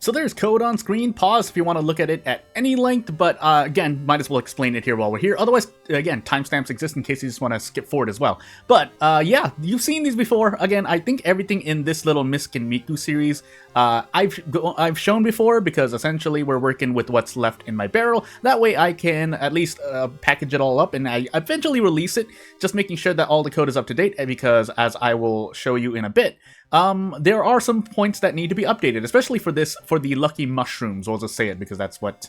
So there's code on screen. Pause if you want to look at it at any length, but again, might as well explain it here while we're here. Otherwise, again, timestamps exist in case you just want to skip forward as well. But yeah, you've seen these before. Again, I think everything in this little Misc and Miku series I've shown before, because essentially we're working with what's left in my barrel. That way I can at least package it all up and I eventually release it, just making sure that all the code is up to date, because as I will show you in a bit, there are some points that need to be updated, especially for the lucky mushrooms. We'll just say it because that's what's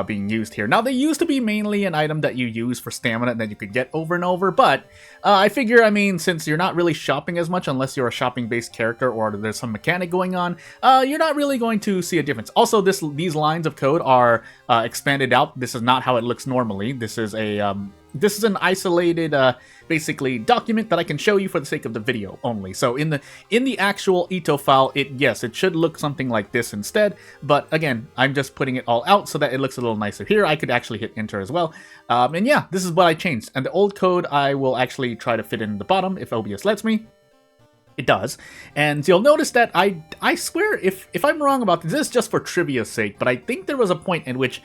being used here. Now, they used to be mainly an item that you use for stamina and that you could get over and over, but I figure, I mean, since you're not really shopping as much unless you're a shopping-based character or there's some mechanic going on, you're not really going to see a difference. Also, these lines of code are expanded out. This is not how it looks normally. This is an isolated, basically, document that I can show you for the sake of the video only. So in the actual Ito file, it should look something like this instead. But again, I'm just putting it all out so that it looks a little nicer. Here, I could actually hit enter as well. And yeah, this is what I changed. And the old code, I will actually try to fit in the bottom if OBS lets me. It does, and you'll notice that I swear, if I'm wrong about this is just for trivia's sake, but I think there was a point in which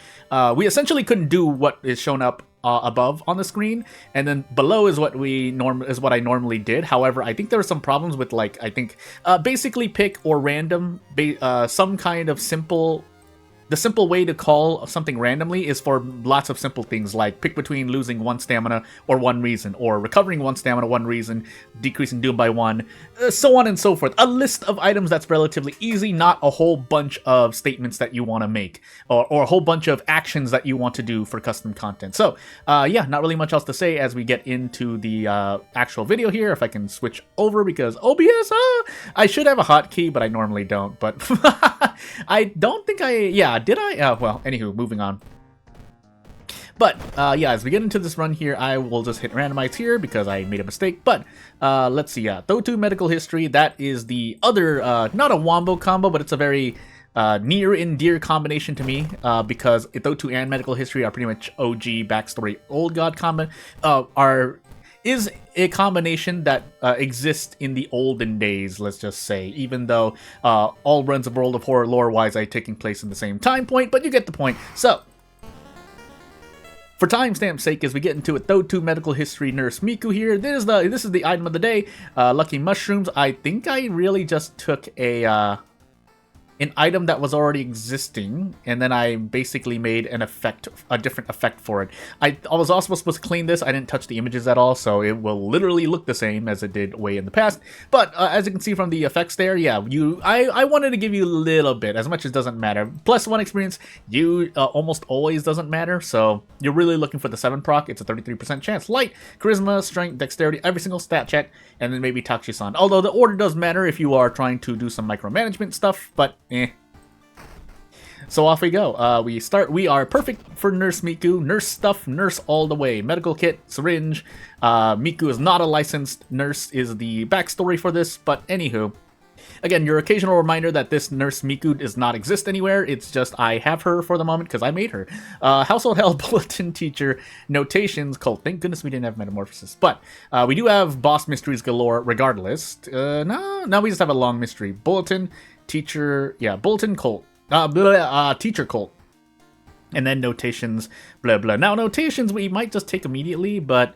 we essentially couldn't do what is shown up above on the screen, and then below is what I normally did. However, I think there were some problems with, like, I think basically pick or random, some kind of simple. The simple way to call something randomly is for lots of simple things like pick between losing 1 stamina or 1 reason, or recovering 1 stamina 1 reason, decreasing doom by 1, so on and so forth. A list of items that's relatively easy, not a whole bunch of statements that you want to make, or a whole bunch of actions that you want to do for custom content. So yeah, not really much else to say as we get into the actual video here. If I can switch over, because OBS, I should have a hotkey, but I normally don't. But I don't think did I? Well, anywho, moving on. But, yeah, as we get into this run here, I will just hit randomize here because I made a mistake. But, let's see, Thotu Medical History, that is the other, not a wombo combo, but it's a very near and dear combination to me, because Thotu and Medical History are pretty much OG backstory old god combo, is a combination that exists in the olden days, let's just say, even though all runs of World of Horror lore-wise are taking place in the same time point, but you get the point. So, for timestamp's sake, as we get into it, Thotu Medical History Nurse Miku here, this is the item of the day, Lucky Mushrooms. I think I really just took an item that was already existing, and then I basically made a different effect for it. I was also supposed to clean this. I didn't touch the images at all, so it will literally look the same as it did way in the past. But as you can see from the effects there, yeah, I wanted to give you a little bit, as much as doesn't matter. +1 experience, almost always doesn't matter, so you're really looking for the 7 proc. It's a 33% chance. Light, Charisma, Strength, Dexterity, every single stat check, and then maybe Tachi-san. Although the order does matter if you are trying to do some micromanagement stuff, but So off we go. We are perfect for Nurse Miku. Nurse stuff, nurse all the way. Medical kit, syringe. Miku is not a licensed nurse is the backstory for this, but anywho. Again, your occasional reminder that this Nurse Miku does not exist anywhere. It's just I have her for the moment because I made her. Household Hell Bulletin Teacher Notations Cult. Thank goodness we didn't have Metamorphosis. But we do have boss mysteries galore regardless. No, we just have a long mystery. Bulletin, Teacher, Bulletin Cult. Teacher Cult. And then notations, blah blah. Now notations we might just take immediately, but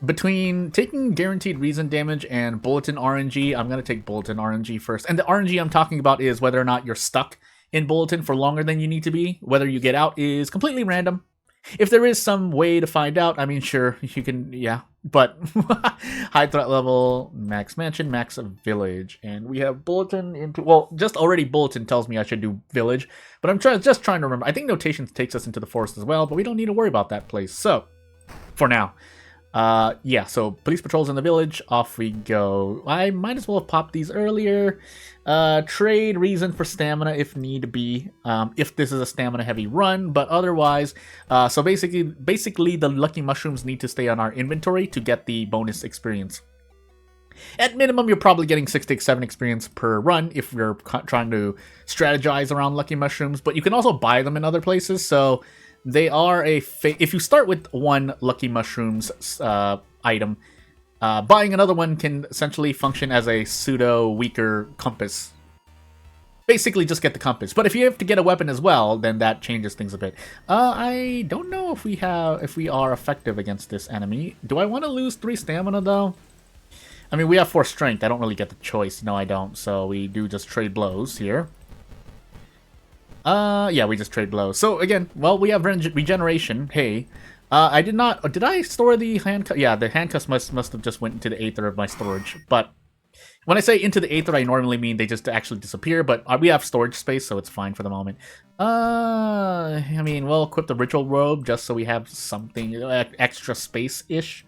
between taking guaranteed reason damage and bulletin RNG, I'm going to take bulletin RNG first. And the RNG I'm talking about is whether or not you're stuck in bulletin for longer than you need to be. Whether you get out is completely random. If there is some way to find out, I mean, sure, you can, yeah. But high threat level, max mansion, max village. And we have bulletin into, well, just already bulletin tells me I should do village. But I'm just trying to remember. I think notations takes us into the forest as well, but we don't need to worry about that place. So, for now. Yeah, so police patrols in the village, off we go. I might as well have popped these earlier. Trade reason for stamina if need be, if this is a stamina heavy run, but otherwise, so basically the lucky mushrooms need to stay on our inventory to get the bonus experience. At minimum, you're probably getting 6 to 7 experience per run if you're trying to strategize around lucky mushrooms, but you can also buy them in other places, so they are if you start with 1 lucky mushrooms item, buying another one can essentially function as a pseudo weaker compass. basically just get the compass. But if you have to get a weapon as well, then that changes things a bit. I don't know if we are effective against this enemy. Do I want to lose 3 stamina though? I mean, we have 4 strength. I don't really get the choice. No, I don't. So we do just trade blows here. Yeah, we just trade blows. So again, well, we have regeneration. Hey, I did not. Did I store the handcuff? Yeah, the handcuffs must have just went into the aether of my storage. But when I say into the aether, I normally mean they just actually disappear. But we have storage space, so it's fine for the moment. I mean, we'll equip the ritual robe just so we have something extra space-ish.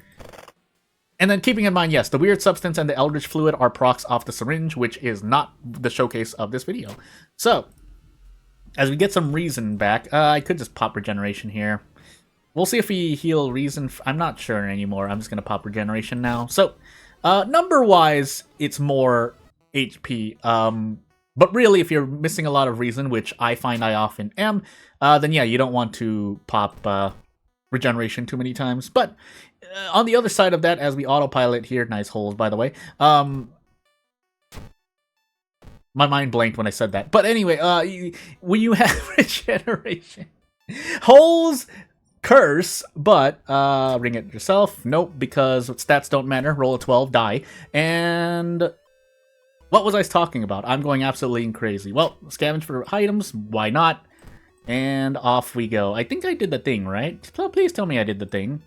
And then keeping in mind, yes, the weird substance and the eldritch fluid are procs off the syringe, which is not the showcase of this video. So, as we get some reason back, I could just pop regeneration here. We'll see if we heal reason. I'm not sure anymore. I'm just going to pop regeneration now. So, number-wise, it's more HP. But really, if you're missing a lot of reason, which I find I often am, then yeah, you don't want to pop regeneration too many times. But on the other side of that, as we autopilot here, nice holes, by the way. My mind blanked when I said that. But anyway, when you have regeneration, holes curse, but ring it yourself. Nope, because stats don't matter. Roll a 12, die. And what was I talking about? I'm going absolutely crazy. Well, scavenge for items, why not? And off we go. I think I did the thing, right? Please tell me I did the thing.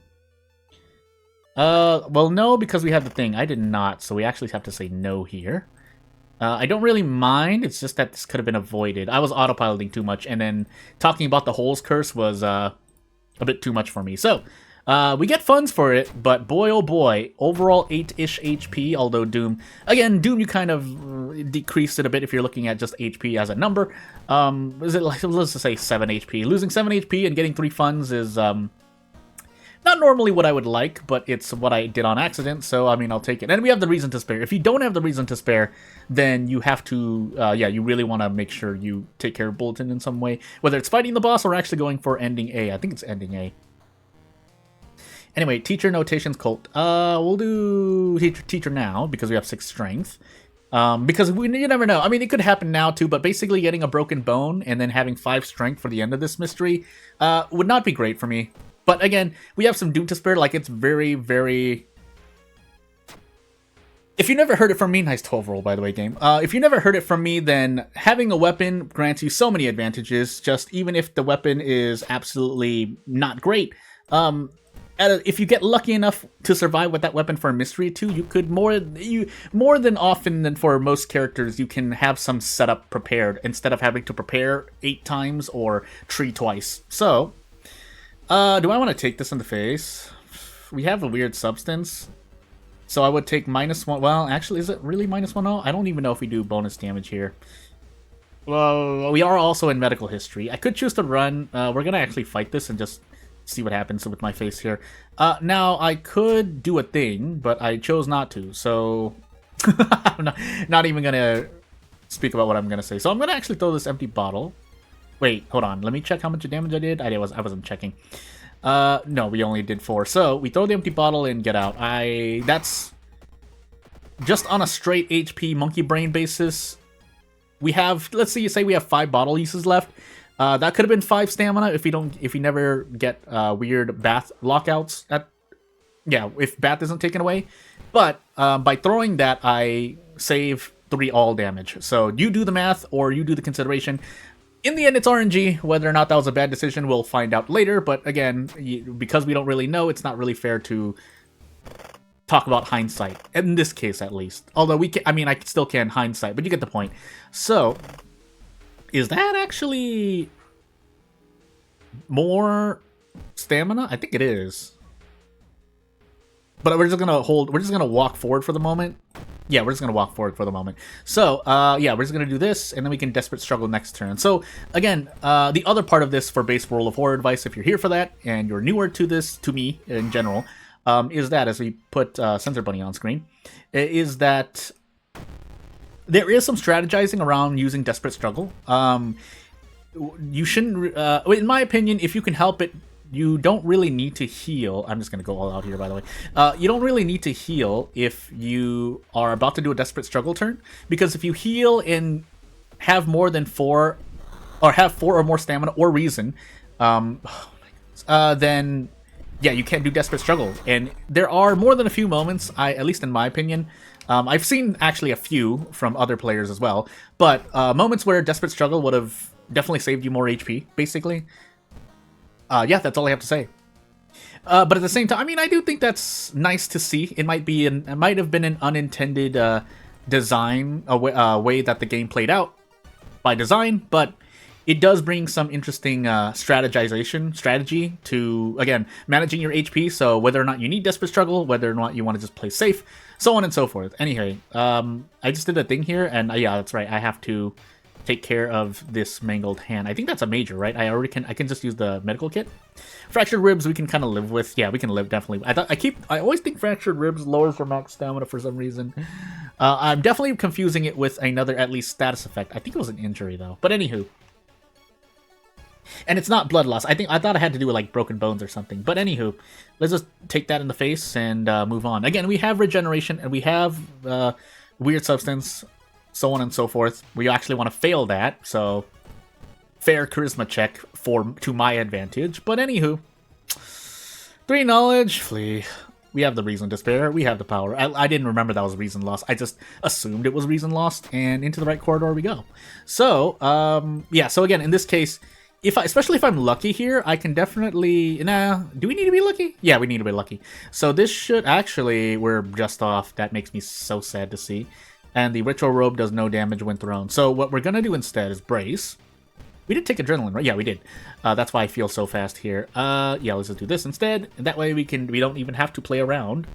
Well, no, because we have the thing. I did not, so we actually have to say no here. I don't really mind, it's just that this could have been avoided. I was autopiloting too much, and then talking about the holes curse was a bit too much for me. So, we get funds for it, but boy oh boy, overall 8-ish HP, although Doom, again, Doom you kind of decreased it a bit if you're looking at just HP as a number. Is it like, let's just say 7 HP. Losing 7 HP and getting 3 funds is, not normally what I would like, but it's what I did on accident, so, I mean, I'll take it. And we have the reason to spare. If you don't have the reason to spare, then you have to, yeah, you really want to make sure you take care of Bulletin in some way. Whether it's fighting the boss or actually going for ending A. I think it's ending A. Anyway, teacher notations cult. We'll do teacher now, because we have 6 strength. Because you never know. I mean, it could happen now, too, but basically getting a broken bone and then having 5 strength for the end of this mystery would not be great for me. But again, we have some Doom to spare. Like, it's very, very... If you never heard it from me... Nice 12 roll, by the way, game. If you never heard it from me, then having a weapon grants you so many advantages. Just even if the weapon is absolutely not great. If you get lucky enough to survive with that weapon for a mystery too, you could more than often than for most characters, you can have some setup prepared instead of having to prepare 8 times or tree twice. So... do I want to take this in the face? We have a weird substance. So I would take -1. Well, actually, is it really -1? Oh, I don't even know if we do bonus damage here. Well, we are also in medical history. I could choose to run. We're going to actually fight this and just see what happens with my face here. Now, I could do a thing, but I chose not to. So I'm not even going to speak about what I'm going to say. So I'm going to actually throw this empty bottle. Wait, hold on. Let me check how much damage I did. I wasn't checking. No, we only did 4. So we throw the empty bottle and get out. That's just on a straight HP monkey brain basis. We have, let's say we have 5 bottle uses left. That could have been 5 stamina if we never get weird bath lockouts. If bath isn't taken away. But by throwing that, I save 3 all damage. So you do the math or you do the consideration. In the end, it's RNG. Whether or not that was a bad decision, we'll find out later. But again, because we don't really know, it's not really fair to talk about hindsight. In this case, at least. Although I still can hindsight, but you get the point. So, is that actually more stamina? I think it is. But we're just gonna walk forward for the moment. Yeah, we're just going to walk forward for the moment. So, yeah, we're just going to do this, and then we can Desperate Struggle next turn. So, again, the other part of this for base World of Horror advice, if you're here for that, and you're newer to this, to me, in general, is that, as we put Sensor Bunny on screen, is that there is some strategizing around using Desperate Struggle. You shouldn't, in my opinion, if you can help it, you don't really need to heal. I'm just going to go all out here, by the way. You don't really need to heal if you are about to do a Desperate Struggle turn. Because if you heal and have more than 4, or have 4 or more stamina or reason, then yeah, you can't do Desperate Struggle. And there are more than a few moments, at least in my opinion. I've seen actually a few from other players as well, but moments where Desperate Struggle would have definitely saved you more HP, basically. Yeah, that's all I have to say. But at the same time, I mean, I do think that's nice to see. It might have been an unintended design, way that the game played out by design, but it does bring some interesting strategy to, again, managing your HP, so whether or not you need Desperate Struggle, whether or not you want to just play safe, so on and so forth. Anyway, I just did a thing here, and yeah, that's right, I have to take care of this mangled hand. I think that's a major, right? I can just use the medical kit. Fractured ribs we can kind of live with. Yeah, we can live, definitely. I always think fractured ribs lowers your max stamina for some reason. I'm definitely confusing it with another, at least, status effect. I think it was an injury, though. But anywho. And it's not blood loss. I thought I had to do with like broken bones or something. But anywho, let's just take that in the face and move on. Again, we have regeneration and we have weird substance, so on and so forth. We actually want to fail that, so fair charisma check to my advantage. But anywho, 3 knowledge, flee. We have the reason to spare. We have the power. I didn't remember that was reason lost. I just assumed it was reason lost, and into the right corridor we go. So yeah. So again, in this case, especially if I'm lucky here, I can definitely... Nah, do we need to be lucky? Yeah, we need to be lucky. So this should actually... We're just off. That makes me so sad to see. And the Ritual Robe does no damage when thrown. So what we're going to do instead is Brace. We did take Adrenaline, right? Yeah, we did. That's why I feel so fast here. Yeah, let's just do this instead. And that way we don't even have to play around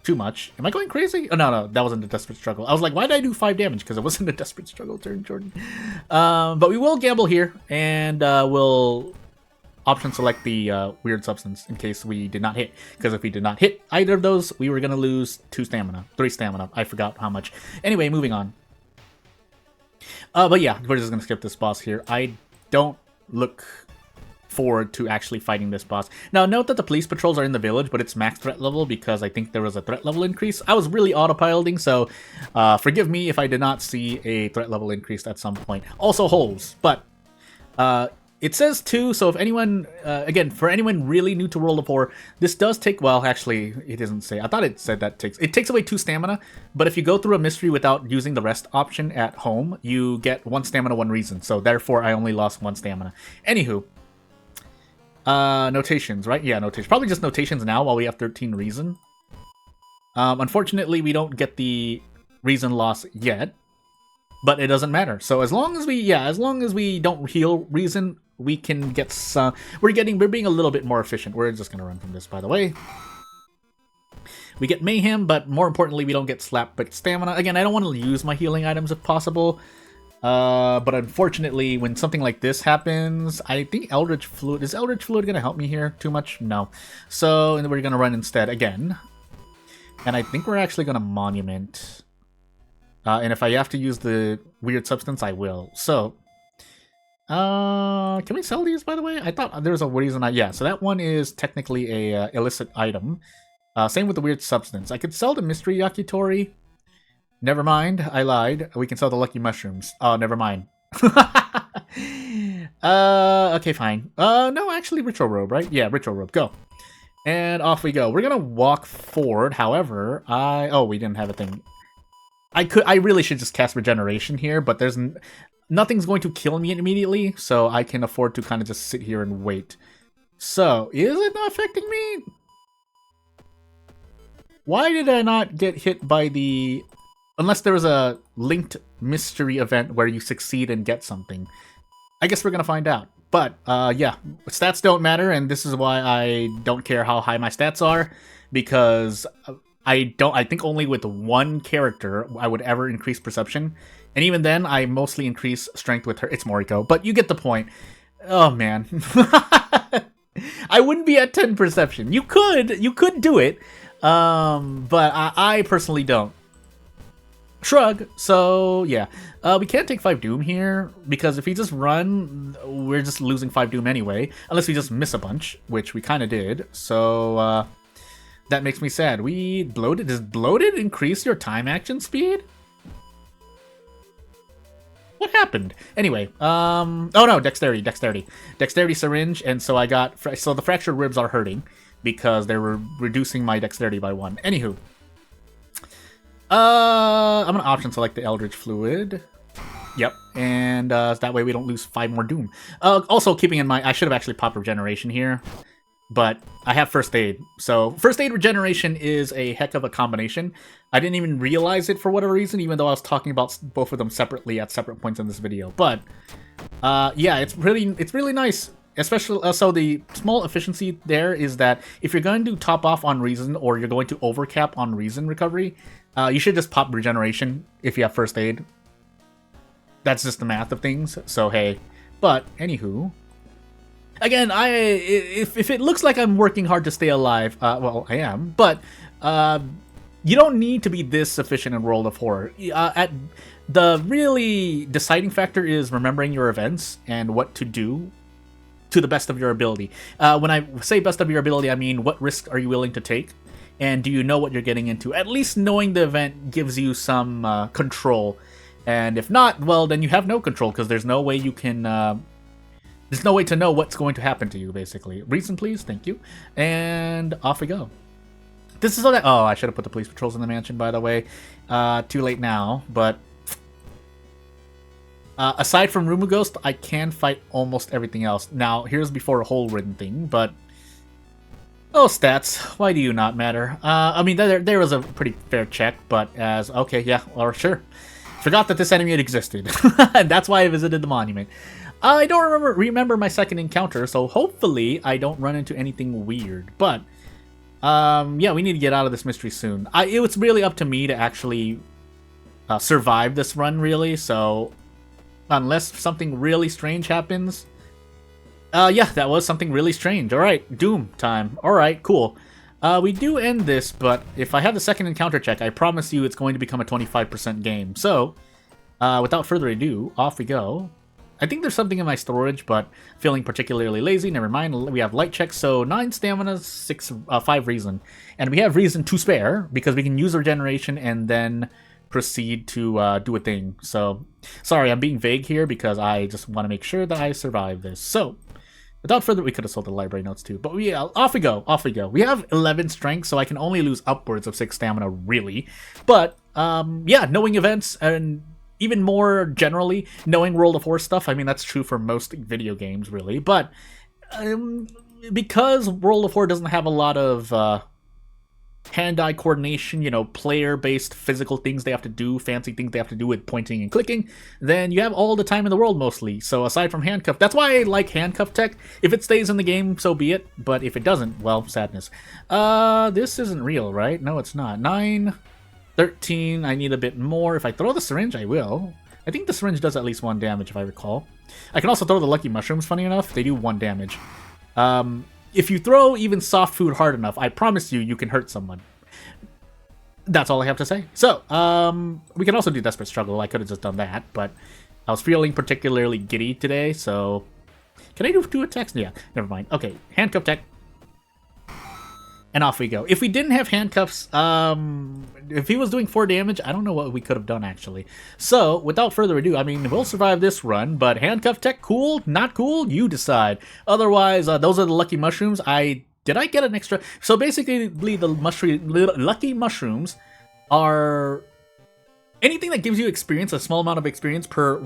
too much. Am I going crazy? Oh, no, that wasn't a Desperate Struggle. I was like, why did I do 5 damage? Because it wasn't a Desperate Struggle turn, Jordan. But we will gamble here, and we'll option select the Weird Substance in case we did not hit. Because if we did not hit either of those, we were going to lose 3 stamina. I forgot how much. Anyway, moving on. But yeah, we're just going to skip this boss here. I don't look forward to actually fighting this boss. Now, note that the police patrols are in the village, but it's max threat level because I think there was a threat level increase. I was really autopiloting, so forgive me if I did not see a threat level increase at some point. Also holes, but it says 2, so if anyone, again, for anyone really new to World of War, this does take, well, actually, it doesn't say. I thought it said that it takes away 2 stamina, but if you go through a mystery without using the rest option at home, you get 1 stamina, 1 reason, so therefore I only lost 1 stamina. Anywho, notations, right? Yeah, notations. Probably just notations now while we have 13 reason. Unfortunately, we don't get the reason loss yet, but it doesn't matter. So as long as we don't heal reason, we can get some. We're being a little bit more efficient. We're just gonna run from this, by the way. We get mayhem, but more importantly, we don't get slap but stamina. Again, I don't want to use my healing items if possible. But unfortunately, when something like this happens, I think Eldritch Fluid... Is Eldritch Fluid going to help me here too much? No. So we're going to run instead again. And I think we're actually going to Monument. And if I have to use the Weird Substance, I will. So, can we sell these, by the way? I thought there was a reason yeah, so that one is technically a illicit item. Same with the Weird Substance. I could sell the Mystery Yakitori. Never mind, I lied. We can sell the Lucky Mushrooms. Oh, never mind. Okay, fine. No, actually, Ritual Robe, right? Yeah, Ritual Robe, go. And off we go. We're gonna walk forward, however, oh, we didn't have a thing. I really should just cast Regeneration here, but nothing's going to kill me immediately, so I can afford to kind of just sit here and wait. So, is it not affecting me? Why did I not get hit by the... Unless there was a linked mystery event where you succeed and get something. I guess we're gonna find out. But, yeah, stats don't matter, and this is why I don't care how high my stats are, because I think only with 1 character I would ever increase perception, and even then, I mostly increase strength with her. It's Moriko, but you get the point. Oh, man. I wouldn't be at 10 perception. You could do it, but I personally don't. Shrug. So yeah, we can't take 5 Doom here because if we just run, we're just losing 5 Doom anyway, unless we just miss a bunch, which we kind of did. So that makes me sad. We bloated. Does bloated increase your time action speed? What happened? Anyway, oh no, dexterity syringe, and so I got, so the fractured ribs are hurting because they were reducing my dexterity by 1. Anywho, I'm gonna option select the Eldritch Fluid. Yep, and that way we don't lose 5 more Doom. Also, keeping in mind, I should have actually popped regeneration here, but I have first aid. So first aid regeneration is a heck of a combination. I didn't even realize it for whatever reason, even though I was talking about both of them separately at separate points in this video. But yeah, it's really nice. Especially, so the small efficiency there is that if you're going to top off on reason or you're going to overcap on reason recovery, you should just pop regeneration if you have first aid. That's just the math of things, so hey. But, anywho, again, if it looks like I'm working hard to stay alive, well, I am, but you don't need to be this efficient in World of Horror. The really deciding factor is remembering your events and what to do to the best of your ability. When I say best of your ability, I mean what risk are you willing to take, and do you know what you're getting into? At least knowing the event gives you some control. And if not, well, then you have no control, because there's no way you can, there's no way to know what's going to happen to you, basically. Reason, please, thank you. And off we go. This is so that, oh, I should have put the police patrols in the mansion, by the way. Too late now, but aside from Rumu Ghost, I can fight almost everything else. Now, here's before a whole written thing, but oh, stats, why do you not matter? I mean, there was a pretty fair check, but as, okay, yeah, or sure. Forgot that this enemy had existed, and that's why I visited the monument. I don't remember my second encounter, so hopefully I don't run into anything weird. But yeah, we need to get out of this mystery soon. It was really up to me to actually survive this run, really. So unless something really strange happens, yeah, that was something really strange. All right, Doom time. All right, cool. We do end this, but if I have the second encounter check, I promise you it's going to become a 25% game. So, without further ado, off we go. I think there's something in my storage, but feeling particularly lazy. Never mind, we have light checks, so 9 stamina, 5 reason. And we have reason to spare, because we can use regeneration and then proceed to do a thing. So, sorry, I'm being vague here, because I just want to make sure that I survive this. So, without further, we could have sold the library notes too. But yeah, off we go, off we go. We have 11 strength, so I can only lose upwards of 6 stamina, really. But, yeah, knowing events, and even more generally, knowing World of Horror stuff, I mean, that's true for most video games, really. But, because World of Horror doesn't have a lot of, hand-eye coordination, you know, player-based physical things they have to do, fancy things they have to do with pointing and clicking, then you have all the time in the world, mostly. So aside from handcuff, that's why I like handcuff tech. If it stays in the game, so be it. But if it doesn't, well, sadness. This isn't real, right? No, it's not. 9, 13, I need a bit more. If I throw the syringe, I will. I think the syringe does at least 1 damage, if I recall. I can also throw the lucky mushrooms, funny enough. They do 1 damage. If you throw even soft food hard enough, I promise you can hurt someone. That's all I have to say. So, we can also do Desperate Struggle. I could have just done that, but I was feeling particularly giddy today, so... Can I do 2 attacks? Yeah, never mind. Okay, handcuff tech. And off we go. If we didn't have handcuffs, if he was doing 4 damage, I don't know what we could have done, actually. So, without further ado, I mean, we'll survive this run, but handcuff tech, cool? Not cool? You decide. Otherwise, those are the lucky mushrooms. Did I get an extra? So basically, the lucky mushrooms are anything that gives you experience, a small amount of experience per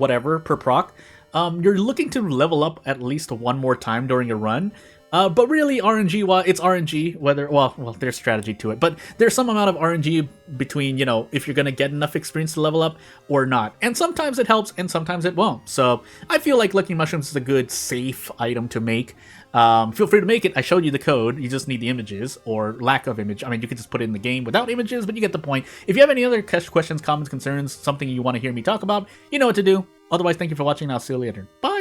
proc. You're looking to level up at least 1 more time during a run. But really, RNG, it's RNG, whether, well, there's strategy to it, but there's some amount of RNG between, you know, if you're going to get enough experience to level up or not. And sometimes it helps, and sometimes it won't. So I feel like Lucky Mushrooms is a good, safe item to make. Feel free to make it. I showed you the code. You just need the images, or lack of image. I mean, you can just put it in the game without images, but you get the point. If you have any other questions, comments, concerns, something you want to hear me talk about, you know what to do. Otherwise, thank you for watching, and I'll see you later. Bye!